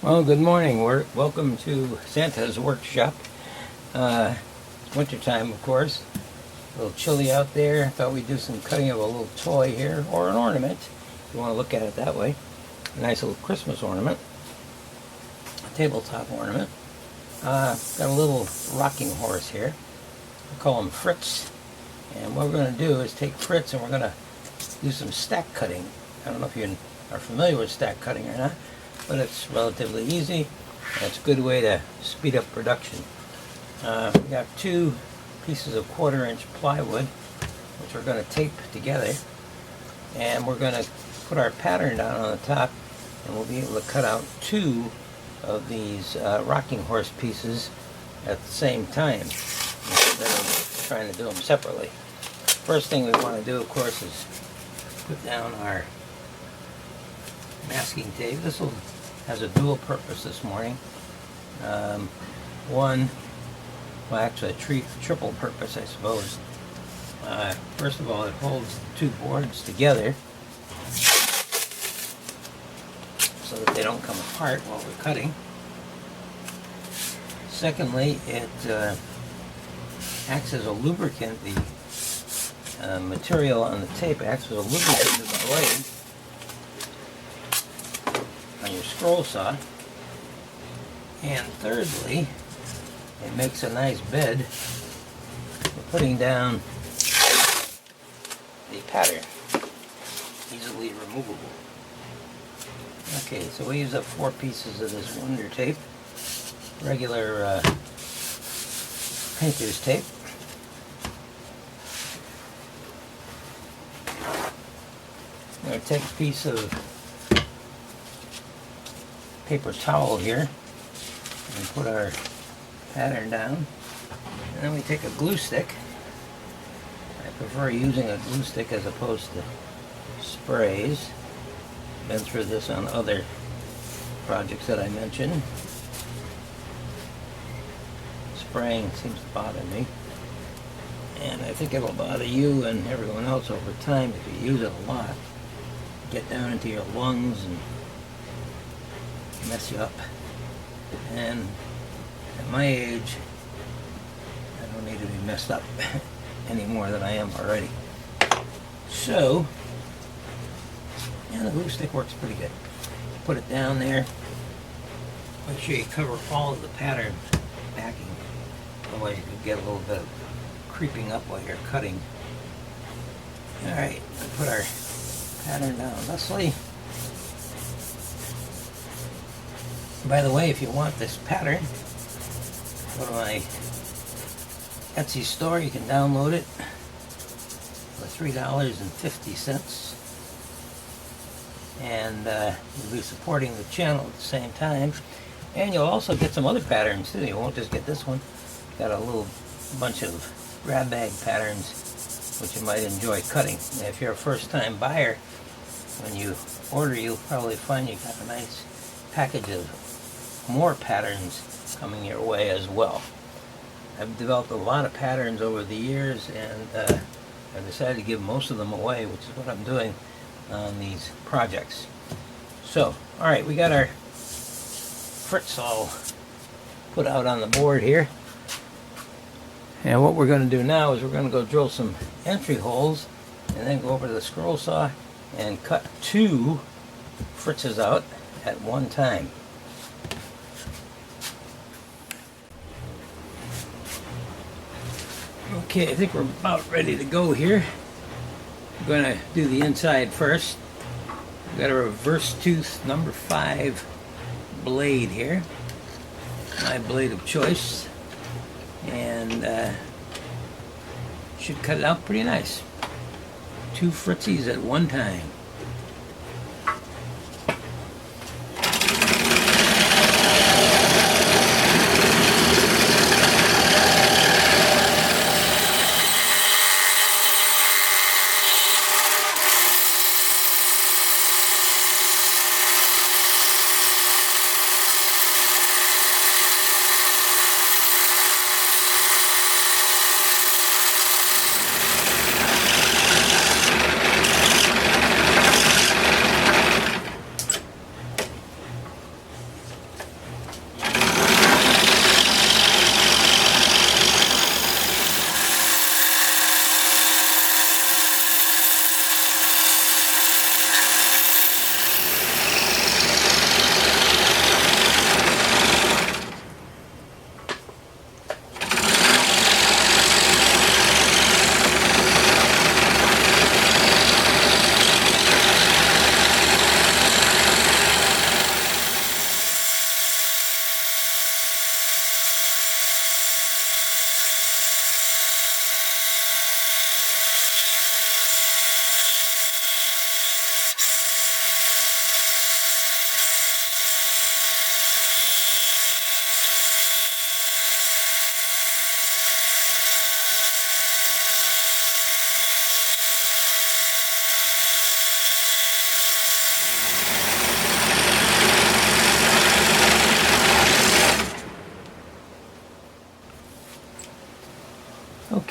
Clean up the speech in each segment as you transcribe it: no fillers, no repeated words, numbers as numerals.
Well, good morning. Welcome to Santa's workshop. Wintertime, of course. A little chilly out there. Thought we'd do some cutting of a little toy here, or an ornament, if you want to look at it that way. A nice little Christmas ornament. A tabletop ornament. Got a little rocking horse here. I call him Fritz. And what we're going to do is take Fritz and we're going to do some stack cutting. I don't know if you are familiar with stack cutting or not, but it's relatively easy. It's a good way to speed up production. We got 2 pieces of 1/4-inch plywood, which we're going to tape together, and we're going to put our pattern down on the top, and we'll be able to cut out 2 of these rocking horse pieces at the same time instead of trying to do them separately. First thing we want to do, of course, is put down our masking tape. This has a dual purpose this morning. One, well, actually a triple purpose, I suppose. First of all, it holds the 2 boards together so that they don't come apart while we're cutting. Secondly, it acts as a lubricant. The material on the tape acts as a lubricant to the blade on your scroll saw. And thirdly, it makes a nice bed for putting down the pattern, easily removable. Okay, so we use up 4 pieces of this Wonder tape, regular painter's tape. I'm going to take a piece of paper towel here and put our pattern down. And then we take a glue stick. I prefer using a glue stick as opposed to sprays. Been through this on other projects that I mentioned. Spraying seems to bother me, and I think it'll bother you and everyone else over time if you use it a lot. Get down into your lungs and mess you up. And at my age, I don't need to be messed up any more than I am already. So, and the glue stick works pretty good. Put it down there. Make sure you cover all of the pattern backing. Otherwise you could get a little bit of creeping up while you're cutting. Alright, put our pattern down thusly. By the way, if you want this pattern, go to my Etsy store. You can download it for $3.50. And you'll be supporting the channel at the same time. And you'll also get some other patterns too. You won't just get this one. Got a little bunch of grab bag patterns which you might enjoy cutting. And if you're a first-time buyer, when you order, you'll probably find you got a nice package of more patterns coming your way as well. I've developed a lot of patterns over the years, and I decided to give most of them away, which is what I'm doing on these projects. So, alright, we got our Fritz all put out on the board here. And what we're going to do now is we're going to go drill some entry holes and then go over to the scroll saw and cut 2 Fritzes out at one time. Okay, I think we're about ready to go here. I'm going to do the inside first. We've got a reverse tooth number 5 blade here. My blade of choice. And should cut it out pretty nice. 2 Fritzies at one time.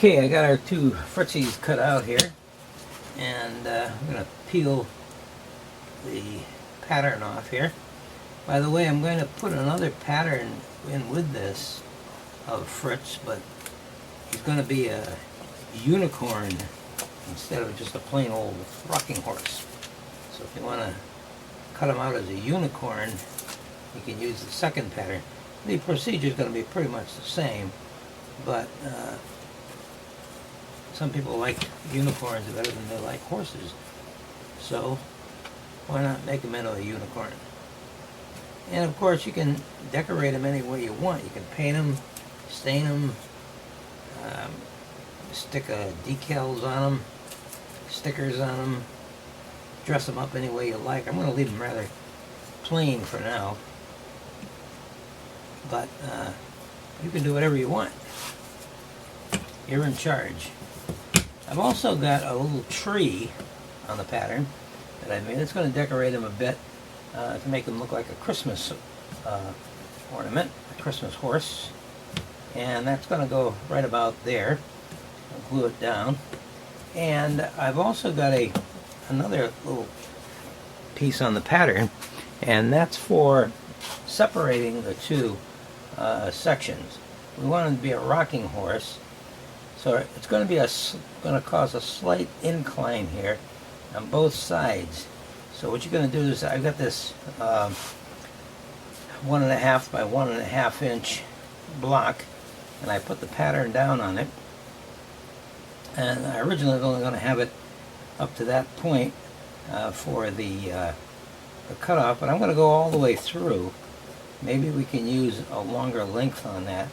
Okay, I got our two Fritzies cut out here, and I'm going to peel the pattern off here. By the way, I'm going to put another pattern in with this of Fritz, but he's going to be a unicorn instead of just a plain old rocking horse. So if you want to cut him out as a unicorn, you can use the second pattern. The procedure is going to be pretty much the same, but some people like unicorns better than they like horses. So why not make them into a unicorn? And of course you can decorate them any way you want. You can paint them, stain them, stick decals on them, stickers on them, dress them up any way you like. I'm going to leave them rather plain for now, but you can do whatever you want. You're in charge. I've also got a little tree on the pattern that I made. It's going to decorate them a bit to make them look like a Christmas ornament, a Christmas horse. And that's going to go right about there. I'll glue it down. And I've also got another little piece on the pattern, and that's for separating the two sections. We want it to be a rocking horse, so it's going to cause a slight incline here on both sides. So what you're going to do is, I've got this 1.5 by 1.5 inch block, and I put the pattern down on it. And I originally was only going to have it up to that point for the cutoff, but I'm going to go all the way through. Maybe we can use a longer length on that.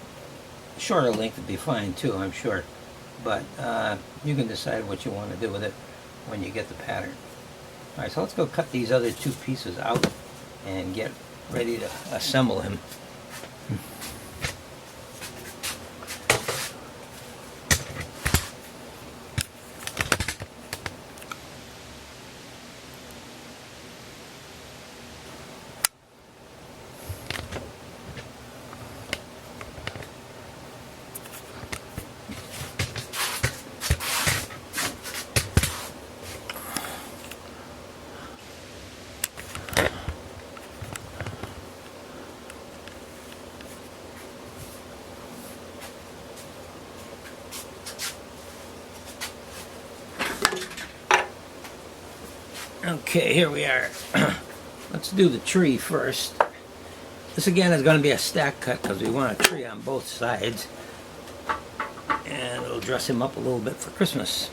A shorter length would be fine too, I'm sure. But you can decide what you want to do with it when you get the pattern. Alright, so let's go cut these other two pieces out and get ready to assemble him. Okay, here we are. Let's do the tree first. This again is going to be a stack cut because we want a tree on both sides. And it'll dress him up a little bit for Christmas.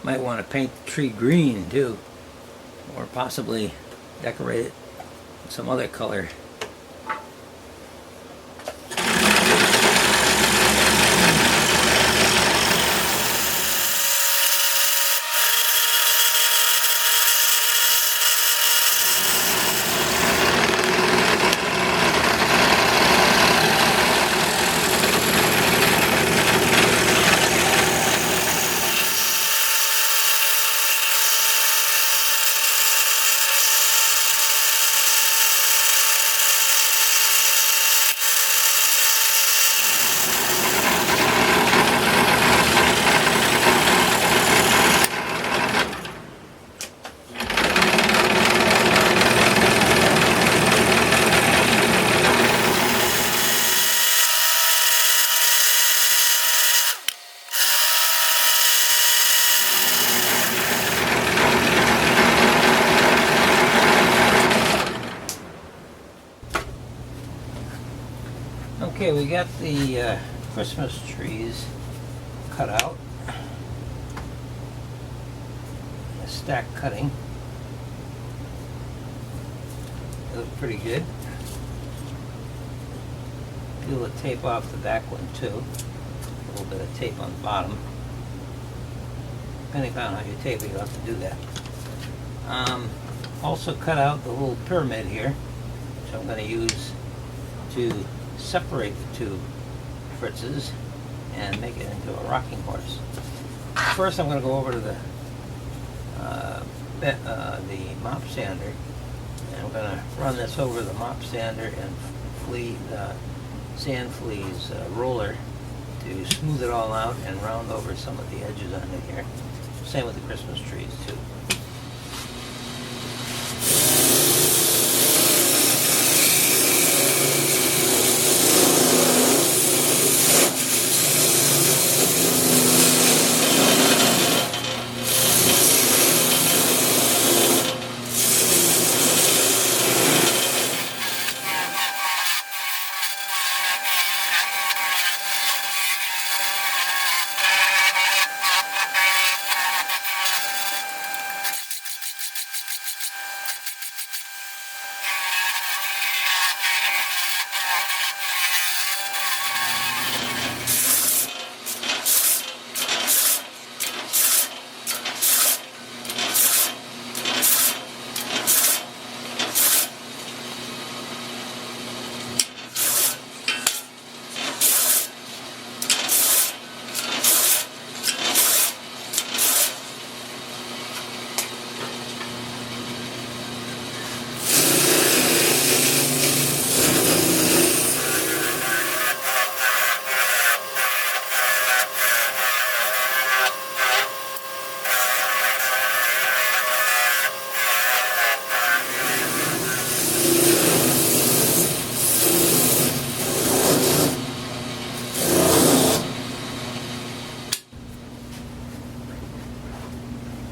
Might want to paint the tree green too. Or possibly decorate it with some other color. Okay, we got the Christmas trees cut out. A stack cutting. They look pretty good. Peel the tape off the back one too. A little bit of tape on the bottom. Depending on how you tape it, you'll have to do that. Also cut out the little pyramid here, which I'm going to use to separate the two Fritzes and make it into a rocking horse. First I'm going to go over to the mop sander, and I'm going to run this over the mop sander and sand fleas roller to smooth it all out and round over some of the edges on it here. Same with the Christmas trees too.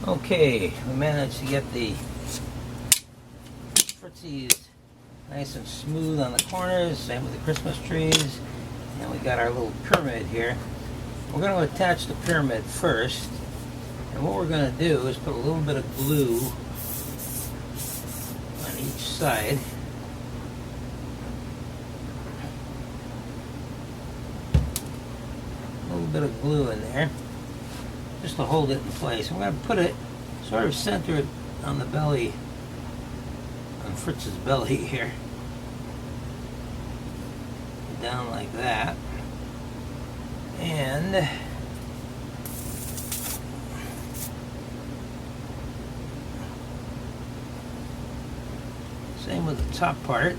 Okay, we managed to get the Fritzies nice and smooth on the corners, same with the Christmas trees, and we got our little pyramid here. We're going to attach the pyramid first, and what we're going to do is put a little bit of glue on each side. A little bit of glue in there, just to hold it in place. I'm going to put it sort of centered on the belly, on Fritz's belly here. Down like that. And same with the top part.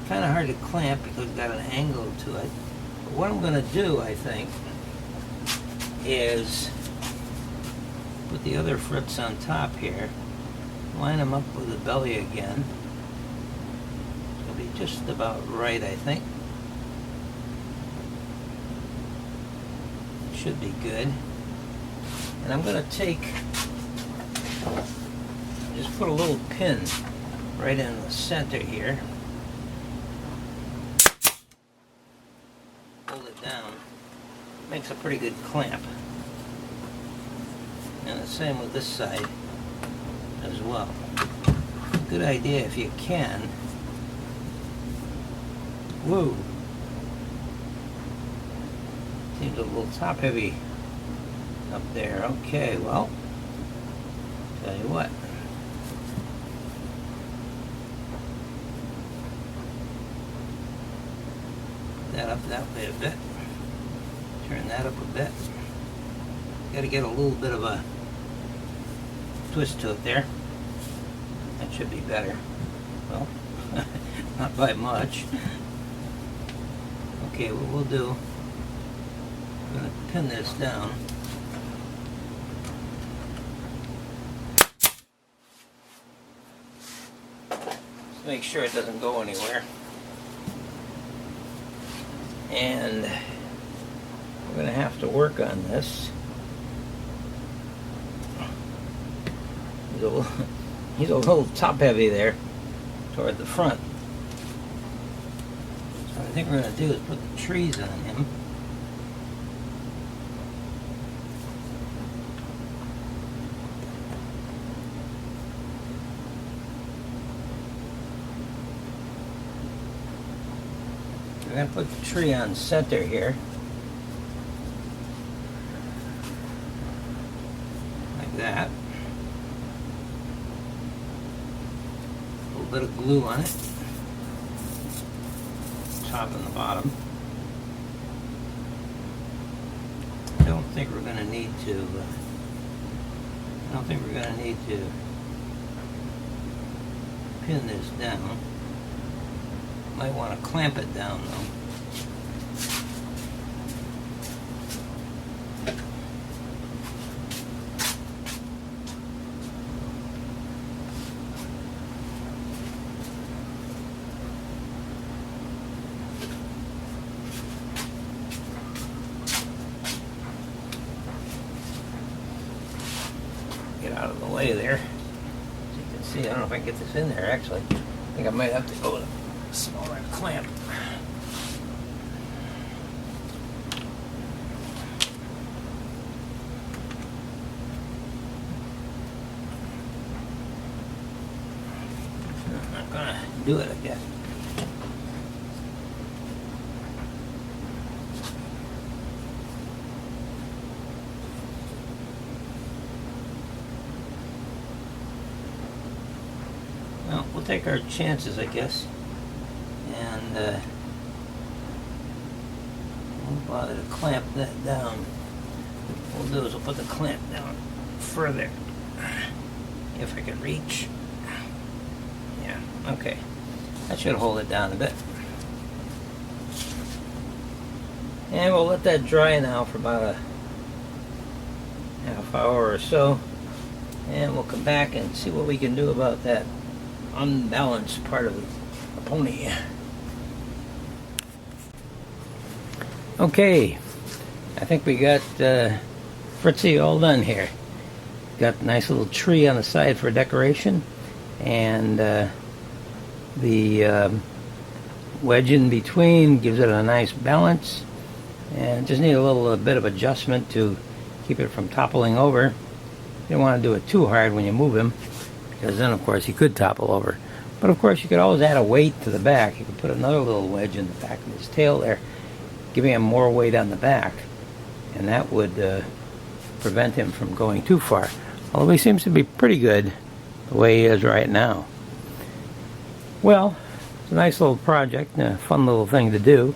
Kind of hard to clamp because it's got an angle to it. But what I'm going to do, I think, is put the other Fritz on top here, line them up with the belly again. It'll be just about right, I think. Should be good. And I'm going to just put a little pin right in the center here. Hold it down. Makes a pretty good clamp. And the same with this side as well. Good idea if you can. Whoa. Seems a little top heavy up there. Okay, well, tell you what. Put that up that way a bit. Turn that up a bit. Got to get a little bit of a twist to it there. That should be better. Well, not by much. Okay, what we'll do, I'm going to pin this down. Just make sure it doesn't go anywhere. And we're going to have to work on this. He's a little top heavy there toward the front. So what I think we're going to do is put the trees on him. We're going to put the tree on center here. Like that. A little bit of glue on it. Top and the bottom. I don't think we're going to need to pin this down. Might want to clamp it down though. Get out of the way there. As you can see, I don't know if I can get this in there actually. I think I might have to go with a smaller clamp. I'm not gonna do it, I guess. Well, we'll take our chances, I guess, and won't bother to clamp that down. What we'll do is we'll put the clamp down further, if I can reach. Yeah, okay. That should hold it down a bit. And we'll let that dry now for about a half hour or so, and we'll come back and see what we can do about that unbalanced part of the pony. Okay, I think we got Fritzy all done here. Got a nice little tree on the side for decoration, and the wedge in between gives it a nice balance, and just need a little bit of adjustment to keep it from toppling over. You don't want to do it too hard when you move him, because then of course he could topple over. But of course you could always add a weight to the back. You could put another little wedge in the back of his tail there, giving him more weight on the back, and that would prevent him from going too far. Although he seems to be pretty good the way he is right now. Well, it's a nice little project, a fun little thing to do,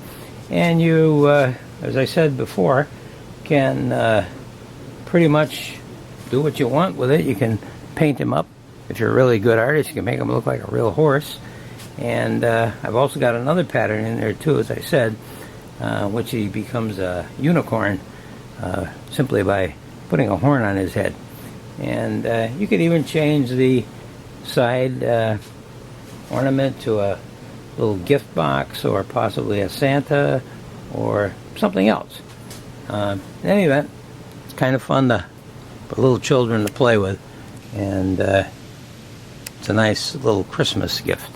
and you, as I said before, can pretty much do what you want with it. You can paint him up. If you're a really good artist, you can make him look like a real horse. And I've also got another pattern in there too, as I said, which he becomes a unicorn simply by putting a horn on his head. And you could even change the side ornament to a little gift box, or possibly a Santa, or something else. In any event, it's kind of fun for little children to play with, and it's a nice little Christmas gift.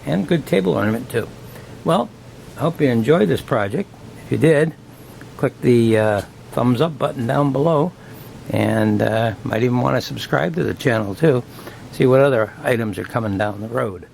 And good table ornament too. Well, I hope you enjoyed this project. If you did, click the thumbs up button down below, and might even want to subscribe to the channel too. See what other items are coming down the road.